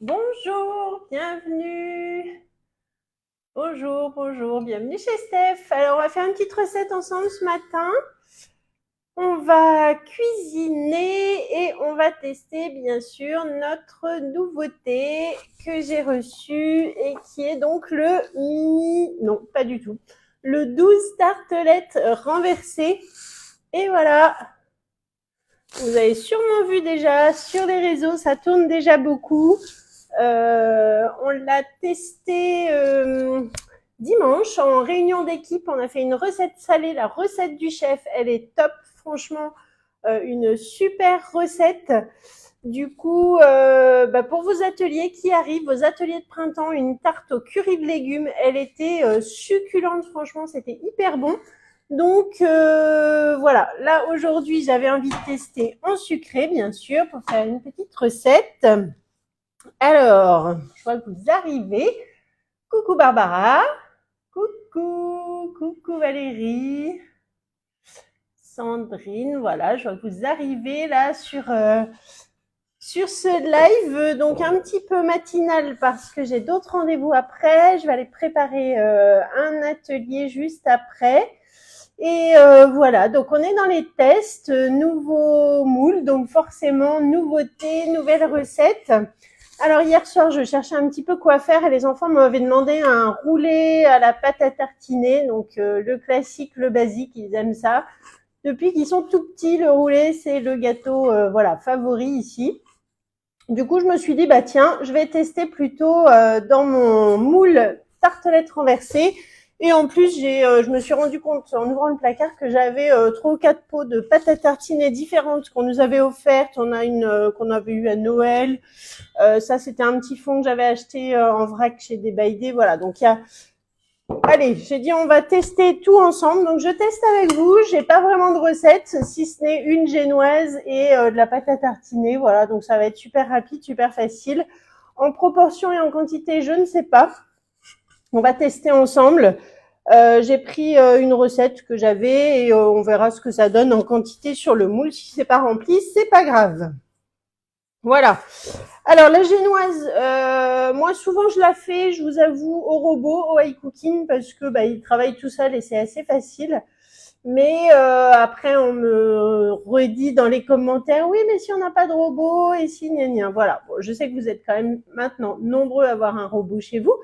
Bonjour, bienvenue. Bonjour, bonjour, bienvenue chez Steph. Alors, on va faire une petite recette ensemble ce matin. On va cuisiner et on va tester, bien sûr, notre nouveauté que j'ai reçue et qui est donc le mini... Non, pas du tout. Le 12 tartelettes renversées. Et voilà, vous avez sûrement vu déjà sur les réseaux, ça tourne déjà beaucoup. On l'a testé dimanche en réunion d'équipe. On a fait une recette salée, la recette du chef. Elle est top, franchement, une super recette. Du coup, pour vos ateliers qui arrivent, vos ateliers de printemps, une tarte au curry de légumes, elle était succulente, franchement, c'était hyper bon. Donc voilà, là aujourd'hui j'avais envie de tester en sucré, bien sûr, pour faire une petite recette. Alors, je vois que vous arrivez. Coucou Barbara. Coucou Valérie. Sandrine, voilà, je vois que vous arrivez là sur ce live, donc un petit peu matinal parce que j'ai d'autres rendez-vous après. Je vais aller préparer un atelier juste après. Et voilà, donc on est dans les tests, nouveau moule, donc forcément nouveauté, nouvelle recette. Alors hier soir, je cherchais un petit peu quoi faire et les enfants m'avaient demandé un roulé à la pâte à tartiner, donc le classique, le basique, ils aiment ça. Depuis qu'ils sont tout petits, le roulé, c'est le gâteau voilà, favori ici. Du coup, je me suis dit, bah tiens, je vais tester plutôt dans mon moule tartelette renversée. Et en plus, je me suis rendu compte en ouvrant le placard que j'avais 3 ou 4 pots de pâte à tartiner différentes qu'on nous avait offertes. On a une qu'on avait eu à Noël. Ça, c'était un petit fond que j'avais acheté en vrac chez des Baïdés. Voilà, donc il y a... Allez, j'ai dit on va tester tout ensemble. Donc je teste avec vous. J'ai pas vraiment de recette, si ce n'est une génoise et de la pâte à tartiner. Voilà, donc ça va être super rapide, super facile. En proportion et en quantité, je ne sais pas. On va tester ensemble. J'ai pris une recette que j'avais et on verra ce que ça donne en quantité sur le moule. Si c'est pas rempli, c'est pas grave. Voilà. Alors la génoise, moi souvent je la fais, je vous avoue, au robot, au iCooking, parce que il travaille tout seul et c'est assez facile. Mais après on me redit dans les commentaires, oui mais si on n'a pas de robot et si gna gna. Voilà, bon, je sais que vous êtes quand même maintenant nombreux à avoir un robot chez vous,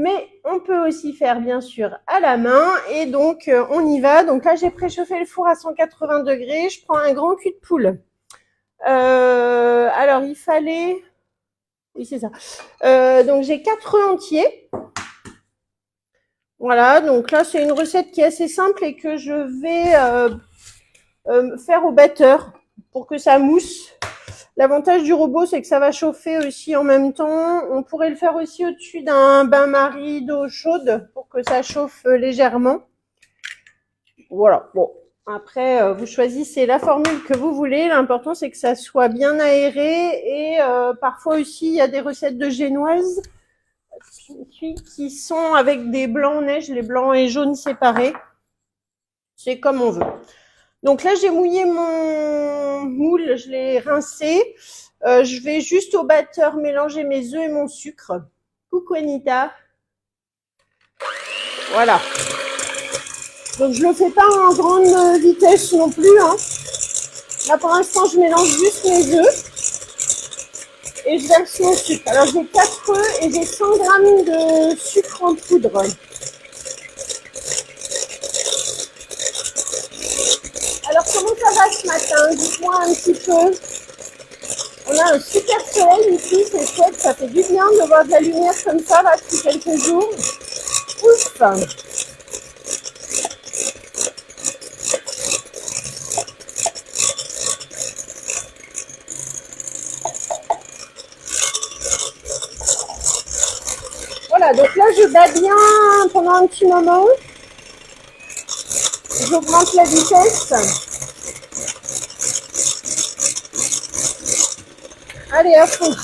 mais on peut aussi faire bien sûr à la main et donc on y va. Donc là j'ai préchauffé le four à 180 degrés, je prends un grand cul de poule. Alors il fallait... Oui, c'est ça. Donc j'ai 4 œufs entiers. Voilà, donc là c'est une recette qui est assez simple et que je vais faire au batteur pour que ça mousse. L'avantage du robot, c'est que ça va chauffer aussi en même temps. On pourrait le faire aussi au-dessus d'un bain-marie d'eau chaude pour que ça chauffe légèrement. Voilà, bon. Après, vous choisissez la formule que vous voulez. L'important, c'est que ça soit bien aéré. Et parfois aussi, il y a des recettes de génoise qui sont avec des blancs neige, les blancs et jaunes séparés. C'est comme on veut. Donc là, j'ai mouillé mon moule, je l'ai rincé. Je vais juste au batteur mélanger mes œufs et mon sucre. Coucou Anita. Voilà. Donc je le fais pas en grande vitesse non plus. Hein. Là pour l'instant, je mélange juste mes œufs et je verse mon sucre. Alors j'ai 4 œufs et j'ai 100 grammes de sucre en poudre. Alors comment ça va ce matin? Dites-moi un petit peu. On a un super soleil ici, c'est chouette, ça fait du bien de voir de la lumière comme ça là depuis quelques jours. Ouf! Voilà, donc là je bats bien pendant un petit moment. J'augmente la vitesse. Allez, à fond.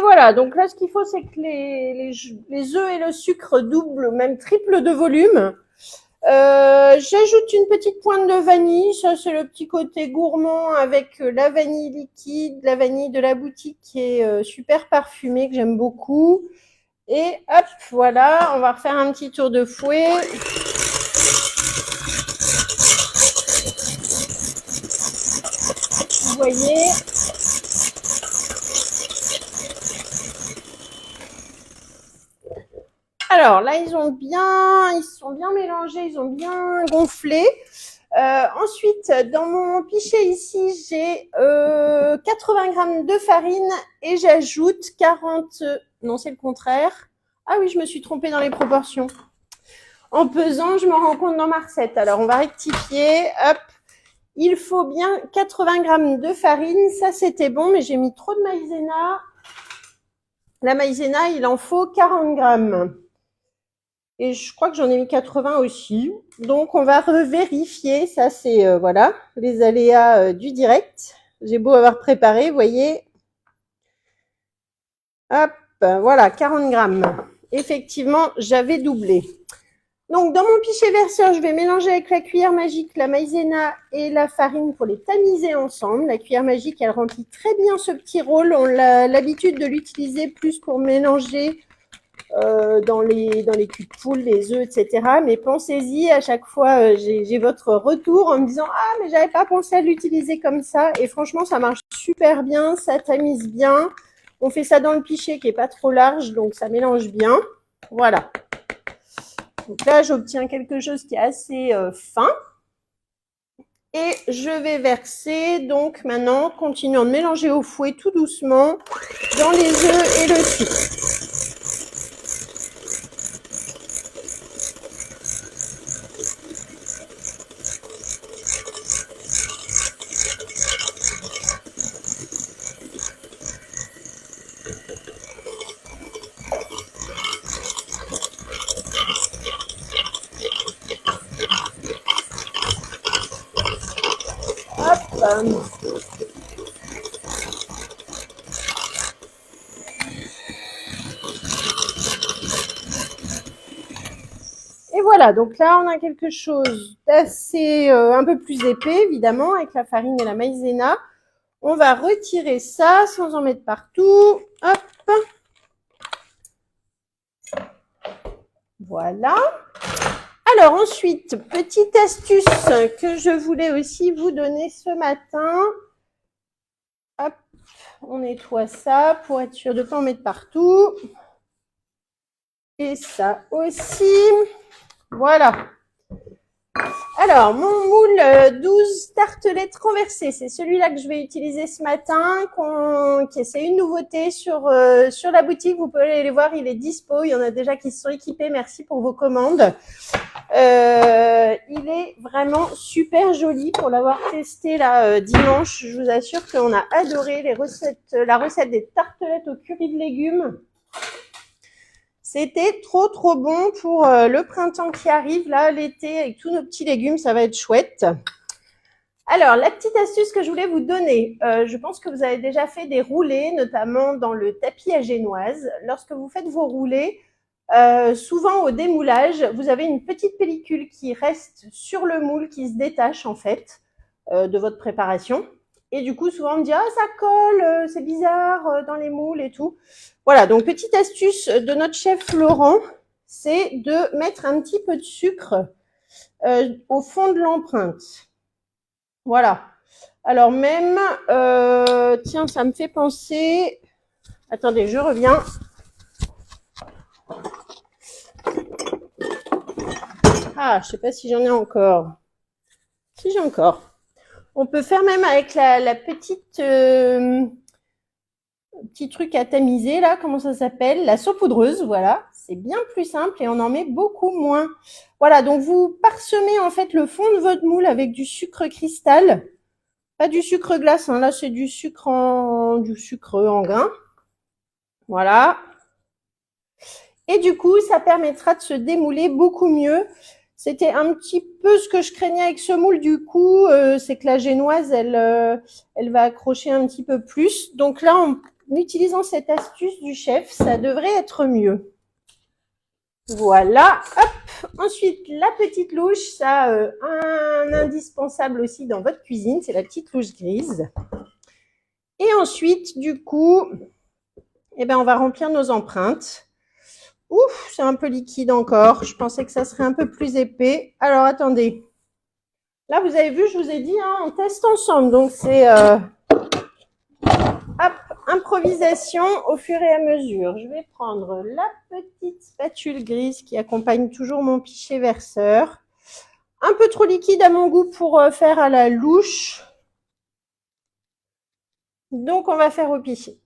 voilà, donc là, ce qu'il faut, c'est que les œufs et le sucre doublent, même triplent de volume. J'ajoute une petite pointe de vanille. Ça, c'est le petit côté gourmand avec la vanille liquide, la vanille de la boutique qui est super parfumée, que j'aime beaucoup. Et hop, voilà, on va refaire un petit tour de fouet. Vous voyez. Alors là, ils sont bien mélangés, ils ont bien gonflé. Ensuite, dans mon pichet ici, j'ai 80 grammes de farine et j'ajoute 40... Non, c'est le contraire. Ah oui, je me suis trompée dans les proportions. En pesant, je me rends compte dans ma recette. Alors, on va rectifier. Hop. Il faut bien 80 grammes de farine. Ça, c'était bon, mais j'ai mis trop de maïzena. La maïzena, il en faut 40 grammes. Et je crois que j'en ai mis 80 aussi. Donc, on va revérifier. Ça, c'est, voilà, les aléas du direct. J'ai beau avoir préparé, vous voyez. Hop, voilà, 40 grammes. Effectivement, j'avais doublé. Donc, dans mon pichet verseur, je vais mélanger avec la cuillère magique la maïzena et la farine pour les tamiser ensemble. La cuillère magique, elle remplit très bien ce petit rôle. On a l'habitude de l'utiliser plus pour mélanger dans les culs de poule, les œufs, etc. Mais pensez-y, à chaque fois, j'ai votre retour en me disant « Ah, mais j'avais pas pensé à l'utiliser comme ça ». Et franchement, ça marche super bien, ça tamise bien. On fait ça dans le pichet qui est pas trop large, donc ça mélange bien. Voilà. Donc là, j'obtiens quelque chose qui est assez fin. Et je vais verser, donc maintenant, continuant de mélanger au fouet tout doucement dans les œufs et le sucre. Et voilà, donc là, on a quelque chose d'assez un peu plus épais, évidemment, avec la farine et la maïzena. On va retirer ça sans en mettre partout. Hop. Voilà. Alors ensuite, petite astuce que je voulais aussi vous donner ce matin. Hop, on nettoie ça pour être sûr de ne pas en mettre partout. Et ça aussi. Voilà. Alors, mon moule 12 tartelettes renversées, c'est celui-là que je vais utiliser ce matin. C'est une nouveauté sur la boutique. Vous pouvez aller les voir, il est dispo. Il y en a déjà qui se sont équipés. Merci pour vos commandes. Il est vraiment super joli pour l'avoir testé là dimanche. Je vous assure qu'on a adoré la recette des tartelettes au curry de légumes. C'était trop bon pour le printemps qui arrive, là, l'été, avec tous nos petits légumes, ça va être chouette. Alors, la petite astuce que je voulais vous donner, je pense que vous avez déjà fait des roulés, notamment dans le tapis à génoise. Lorsque vous faites vos roulés, souvent au démoulage, vous avez une petite pellicule qui reste sur le moule, qui se détache en fait de votre préparation. Et du coup, souvent on me dit « Ah, ça colle, c'est bizarre dans les moules et tout ». Voilà, donc petite astuce de notre chef Laurent, c'est de mettre un petit peu de sucre au fond de l'empreinte. Voilà. Alors même, tiens, ça me fait penser… Attendez, je reviens. Ah, je sais pas si j'en ai encore. Si, j'ai encore. On peut faire même avec la petite… petit truc à tamiser là, comment ça s'appelle? La saupoudreuse, voilà. C'est bien plus simple et on en met beaucoup moins. Voilà, donc vous parsemez en fait le fond de votre moule avec du sucre cristal. Pas du sucre glace, hein, là c'est du sucre en grain. Voilà. Et du coup, ça permettra de se démouler beaucoup mieux. C'était un petit peu ce que je craignais avec ce moule du coup, c'est que la génoise, elle va accrocher un petit peu plus. Donc là, utilisant cette astuce du chef, ça devrait être mieux. Voilà, hop. Ensuite, la petite louche, ça un indispensable aussi dans votre cuisine, c'est la petite louche grise. Et ensuite, du coup, eh ben, on va remplir nos empreintes. Ouf, c'est un peu liquide encore. Je pensais que ça serait un peu plus épais. Alors, attendez. Là, vous avez vu, je vous ai dit, hein, on teste ensemble. Donc, c'est improvisation au fur et à mesure. Je vais prendre la petite spatule grise qui accompagne toujours mon pichet verseur. Un peu trop liquide à mon goût pour faire à la louche. Donc, on va faire au pichet.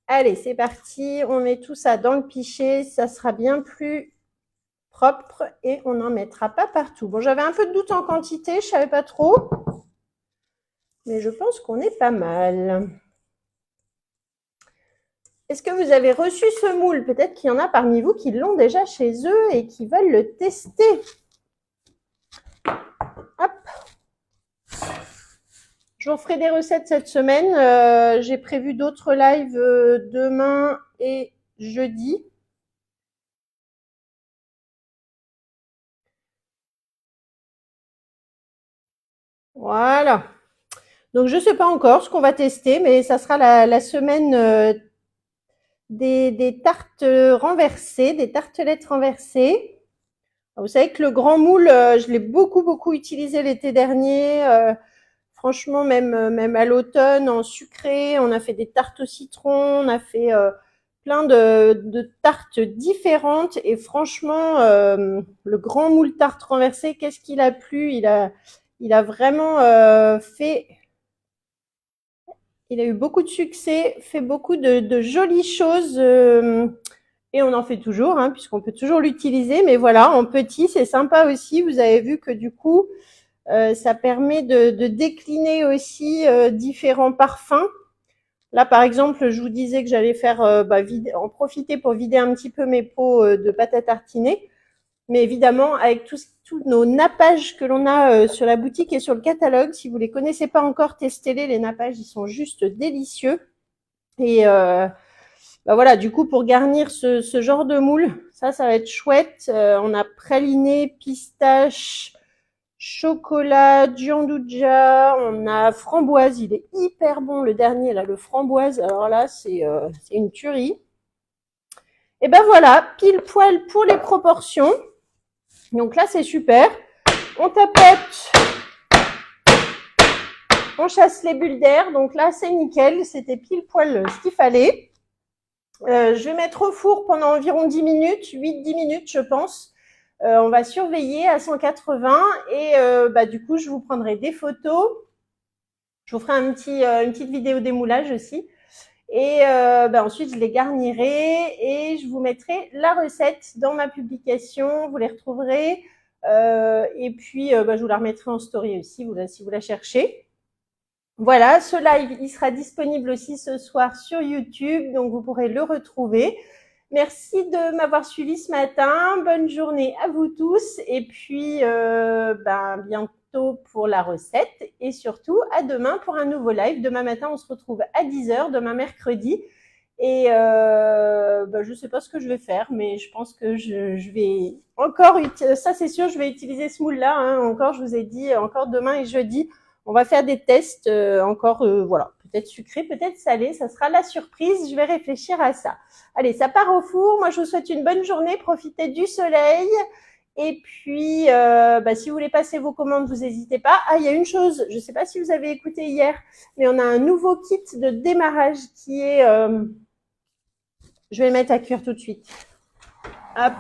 Allez, c'est parti. On met tout ça dans le pichet. Ça sera bien plus propre et on n'en mettra pas partout. Bon, j'avais un peu de doute en quantité, je savais pas trop. Mais je pense qu'on est pas mal. Est-ce que vous avez reçu ce moule? Peut-être qu'il y en a parmi vous qui l'ont déjà chez eux et qui veulent le tester. Hop. Je vous ferai des recettes cette semaine. J'ai prévu d'autres lives demain et jeudi. Voilà. Donc, je ne sais pas encore ce qu'on va tester, mais ça sera la semaine des tartes renversées, des tartelettes renversées. Vous savez que le grand moule, je l'ai beaucoup utilisé l'été dernier. Franchement, même à l'automne, en sucré, on a fait des tartes au citron, on a fait plein de tartes différentes. Et franchement, le grand moule tarte renversée, qu'est-ce qu'il a plu? Il a vraiment fait... Il a eu beaucoup de succès, fait beaucoup de jolies choses et on en fait toujours, hein, puisqu'on peut toujours l'utiliser. Mais voilà, en petit, c'est sympa aussi. Vous avez vu que du coup, ça permet de décliner aussi différents parfums. Là, par exemple, je vous disais que j'allais faire en profiter pour vider un petit peu mes pots de pâte à tartiner. Mais évidemment, avec tous nos nappages que l'on a sur la boutique et sur le catalogue, si vous les connaissez pas encore, testez-les. Les nappages, ils sont juste délicieux. Et voilà, du coup, pour garnir ce genre de moule, ça va être chouette. On a praliné, pistache, chocolat, gianduja, on a framboise. Il est hyper bon, le dernier, là, le framboise. Alors là, c'est une tuerie. Et ben voilà, pile poil pour les proportions. Donc là, c'est super. On tapote, on chasse les bulles d'air. Donc là, c'est nickel. C'était pile poil ce qu'il fallait. Je vais mettre au four pendant environ 10 minutes, 8-10 minutes, je pense. On va surveiller à 180 et du coup, je vous prendrai des photos. Je vous ferai une petite vidéo démoulage aussi. Et ensuite, je les garnirai et je vous mettrai la recette dans ma publication. Vous les retrouverez. Et puis, je vous la remettrai en story aussi si vous la cherchez. Voilà, ce live, il sera disponible aussi ce soir sur YouTube, donc vous pourrez le retrouver. Merci de m'avoir suivi ce matin. Bonne journée à vous tous. Et puis, bientôt pour la recette. Et surtout, à demain pour un nouveau live. Demain matin, on se retrouve à 10h, demain mercredi. Et je ne sais pas ce que je vais faire, mais je pense que je vais encore... Ça, c'est sûr, je vais utiliser ce moule-là. Hein. Encore, je vous ai dit, encore demain et jeudi, on va faire des tests voilà, peut-être sucré, peut-être salé, ça sera la surprise, je vais réfléchir à ça. Allez, ça part au four, moi je vous souhaite une bonne journée, profitez du soleil, et puis si vous voulez passer vos commandes, vous n'hésitez pas. Ah, il y a une chose, je ne sais pas si vous avez écouté hier, mais on a un nouveau kit de démarrage qui est... je vais le mettre à cuire tout de suite. Hop.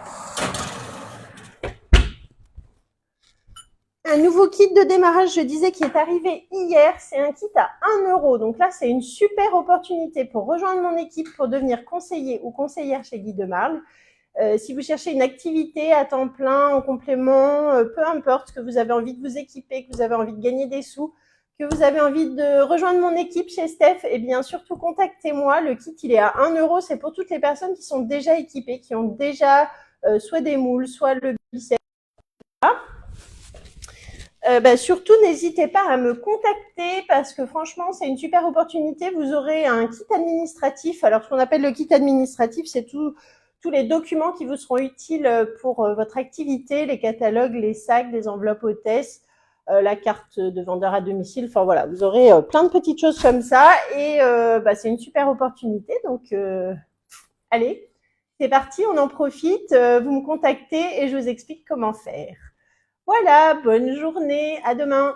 Un nouveau kit de démarrage, je disais, qui est arrivé hier. C'est un kit à 1 €. Donc là, c'est une super opportunité pour rejoindre mon équipe, pour devenir conseiller ou conseillère chez Guy Demarle. Si vous cherchez une activité à temps plein, en complément, peu importe, que vous avez envie de vous équiper, que vous avez envie de gagner des sous, que vous avez envie de rejoindre mon équipe chez Steph, eh bien, surtout contactez-moi. Le kit, il est à 1 €. C'est pour toutes les personnes qui sont déjà équipées, qui ont déjà soit des moules, soit le bicep. Surtout, n'hésitez pas à me contacter parce que franchement, c'est une super opportunité. Vous aurez un kit administratif. Alors, ce qu'on appelle le kit administratif, c'est tous les documents qui vous seront utiles pour votre activité, les catalogues, les sacs, les enveloppes hôtesses, la carte de vendeur à domicile. Enfin voilà, vous aurez plein de petites choses comme ça et c'est une super opportunité. Donc, allez, c'est parti, on en profite. Vous me contactez et je vous explique comment faire. Voilà, bonne journée, à demain.